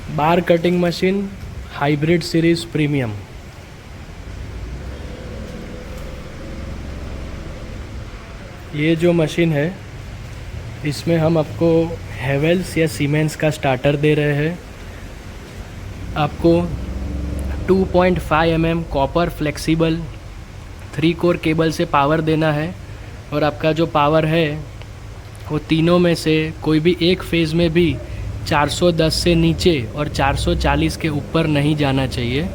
बार cutting machine hybrid series premium. ये जो machine है इसमें हम आपको हेवेल्स या सीमेंस का स्टार्टर दे रहे हैं। आपको 2.5 mm copper flexible 3 core cable से पावर देना है और आपका जो पावर है वो तीनों में से कोई भी एक फेज़ में भी 410 से नीचे और 440 के ऊपर नहीं जाना चाहिए।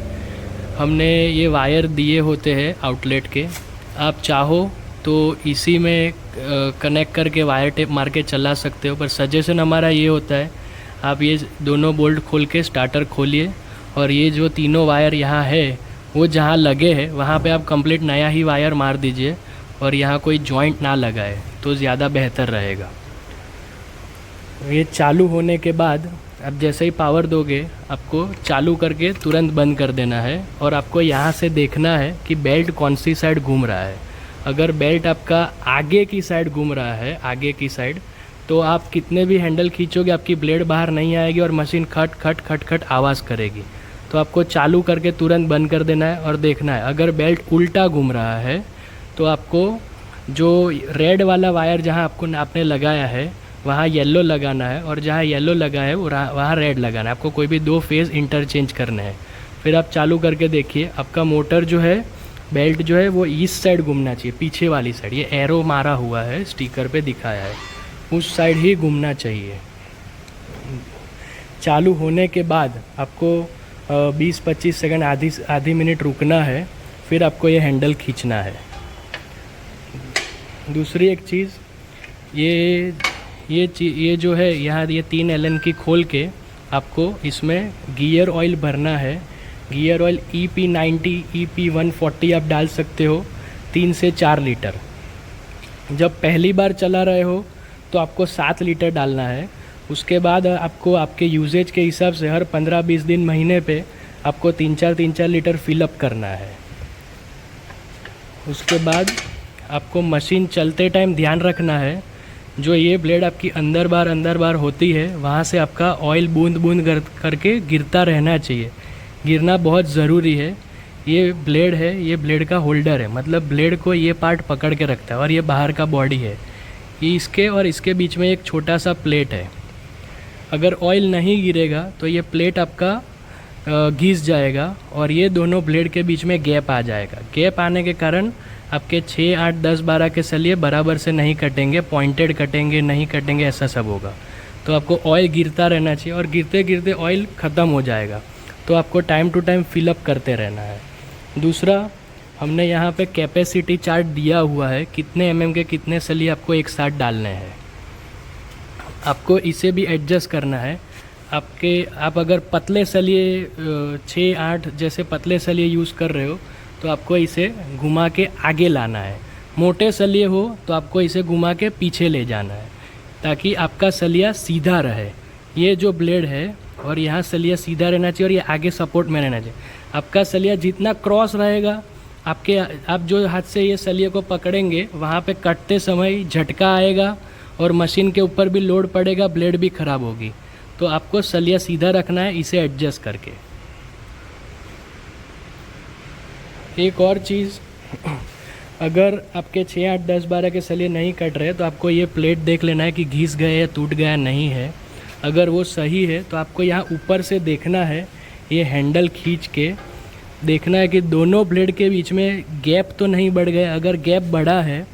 हमने ये वायर दिए होते हैं आउटलेट के, आप चाहो तो इसी में कनेक्ट करके वायर टेप मार के चला सकते हो, पर सजेशन हमारा ये होता है आप ये दोनों बोल्ट खोल के स्टार्टर खोलिए और ये जो तीनों वायर यहाँ है वो जहाँ लगे हैं वहाँ पे आप कंप्लीट नया ही वायर मार दीजिए और यहाँ कोई जॉइंट ना लगाए तो ज़्यादा बेहतर रहेगा। ये चालू होने के बाद अब जैसे ही पावर दोगे आपको चालू करके तुरंत बंद कर देना है और आपको यहाँ से देखना है कि बेल्ट कौन सी साइड घूम रहा है। अगर बेल्ट आपका आगे की साइड घूम रहा है, आगे की साइड, तो आप कितने भी हैंडल खींचोगे आपकी ब्लेड बाहर नहीं आएगी और मशीन खट खट खट खट आवाज़ करेगी। तो आपको चालू करके तुरंत बंद कर देना है और देखना है। अगर बेल्ट उल्टा घूम रहा है तो आपको जो रेड वाला वायर जहाँ आपने लगाया है वहाँ येलो लगाना है और जहाँ येलो लगा है वहाँ रेड लगाना है। आपको कोई भी 2 फेज़ इंटरचेंज करना है। फिर आप चालू करके देखिए, आपका मोटर जो है, बेल्ट जो है वो ईस्ट साइड घूमना चाहिए, पीछे वाली साइड। ये एरो मारा हुआ है, स्टिकर पे दिखाया है, उस साइड ही घूमना चाहिए। चालू होने के बाद आपको 20-25 सेकंड आधी मिनट रुकना है, फिर आपको ये हैंडल खींचना है। दूसरी एक चीज़, ये जो है यहाँ ये 3 एलन की खोल के आपको इसमें गियर ऑयल भरना है। गियर ऑयल EP90 EP140 आप डाल सकते हो, 3 से 4 लीटर। जब पहली बार चला रहे हो तो आपको 7 लीटर डालना है। उसके बाद आपको आपके यूजेज के हिसाब से हर 15-20 दिन महीने पे आपको 3-4 लीटर फिलअप करना है। उसके बाद आपको मशीन चलते टाइम ध्यान रखना है, जो ये ब्लेड आपकी अंदर बार होती है वहाँ से आपका ऑयल बूंद बूंद करके गिरता रहना चाहिए। गिरना बहुत ज़रूरी है। ये ब्लेड है, ये ब्लेड का होल्डर है, मतलब ब्लेड को ये पार्ट पकड़ के रखता है और ये बाहर का बॉडी है। ये इसके और इसके बीच में एक छोटा सा प्लेट है। अगर ऑयल नहीं गिरेगा तो ये प्लेट आपका घिस जाएगा और ये दोनों ब्लेड के बीच में गैप आ जाएगा। गैप आने के कारण आपके 6, 8, 10, 12 के सलिए बराबर से नहीं कटेंगे, पॉइंटेड कटेंगे, नहीं कटेंगे, ऐसा सब होगा। तो आपको ऑयल गिरता रहना चाहिए और गिरते गिरते ऑयल ख़त्म हो जाएगा। तो आपको टाइम टू टाइम फिलअप करते रहना है। दूसरा, हमने यहाँ पे कैपेसिटी चार्ट दिया हुआ है, कितने mm के कितने सलिए आपको एक साथ डालने हैं। आपको इसे भी एडजस्ट करना है। आप अगर पतले सलिए 6-8 जैसे पतले सलिए यूज़ कर रहे हो तो आपको इसे घुमा के आगे लाना है। मोटे सलिए हो तो आपको इसे घुमा के पीछे ले जाना है ताकि आपका सलिया सीधा रहे। ये जो ब्लेड है और यहाँ सलिया सीधा रहना चाहिए और ये आगे सपोर्ट में रहना चाहिए। आपका सलिया जितना क्रॉस रहेगा, आप जो हाथ से ये सलिए को पकड़ेंगे वहाँ पे कटते समय झटका आएगा और मशीन के ऊपर भी लोड पड़ेगा, ब्लेड भी ख़राब होगी। तो आपको सलिया सीधा रखना है इसे एडजस्ट करके। एक और चीज़, अगर आपके 6, 8, 10, 12 के सलिए नहीं कट रहे तो आपको ये प्लेट देख लेना है कि घिस गए या टूट गया नहीं है। अगर वो सही है तो आपको यहाँ ऊपर से देखना है, ये हैंडल खींच के देखना है कि दोनों ब्लेड के बीच में गैप तो नहीं बढ़ गए। अगर गैप बढ़ा है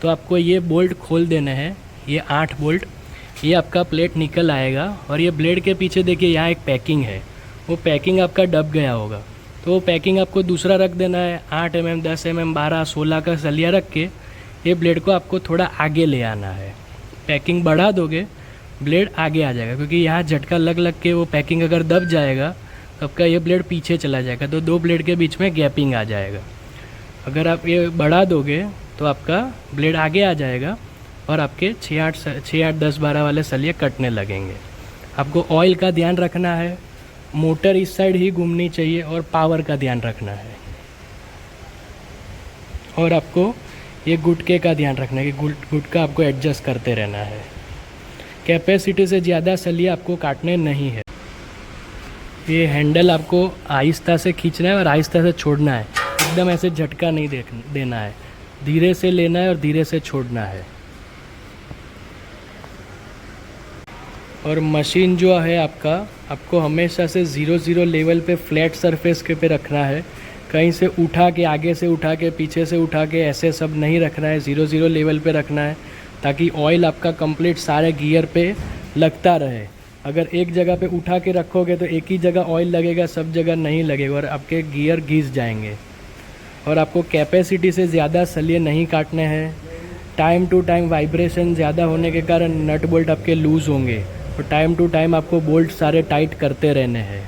तो आपको ये बोल्ट खोल देना है, ये 8 बोल्ट, ये आपका प्लेट निकल आएगा। और ये ब्लेड के पीछे देखिए यहाँ एक पैकिंग है, वो पैकिंग आपका दब गया होगा तो वो पैकिंग आपको दूसरा रख देना है। 8 mm, 10 mm, 12, 16 का सलिया रख के ये ब्लेड को आपको थोड़ा आगे ले आना है। पैकिंग बढ़ा दोगे ब्लेड आगे आ जाएगा, क्योंकि यहाँ झटका लग के वो पैकिंग अगर दब जाएगा तो आपका ये ब्लेड पीछे चला जाएगा, तो 2 ब्लेड के बीच में गैपिंग आ जाएगा। अगर आप ये बढ़ा दोगे तो आपका ब्लेड आगे आ जाएगा और आपके 6, 8, 10, 12 वाले सलिए कटने लगेंगे। आपको ऑयल का ध्यान रखना है, मोटर इस साइड ही घूमनी चाहिए और पावर का ध्यान रखना है। और आपको ये गुटके का ध्यान रखना है कि गुटका आपको एडजस्ट करते रहना है। कैपेसिटी से ज़्यादा सलिए आपको काटने नहीं है। ये हैंडल आपको आहिस्ता से खींचना है और आहिस्ता से छोड़ना है, एकदम ऐसे झटका नहीं देना है, धीरे से लेना है और धीरे से छोड़ना है। और मशीन जो है आपको हमेशा से 0 लेवल पे फ्लैट सरफेस के पे रखना है, कहीं से उठा के, आगे से उठा के, पीछे से उठा के ऐसे सब नहीं रखना है, 0 लेवल पे रखना है, ताकि ऑयल आपका कंप्लीट सारे गियर पे लगता रहे। अगर एक जगह पे उठा के रखोगे तो एक ही जगह ऑयल लगेगा, सब जगह नहीं लगेगा और आपके गियर घिस जाएंगे। और आपको कैपेसिटी से ज़्यादा सलिए नहीं काटने हैं। टाइम टू टाइम वाइब्रेशन ज़्यादा होने के कारण नट बोल्ट आपके लूज़ होंगे, और टाइम टू टाइम आपको बोल्ट सारे टाइट करते रहने हैं।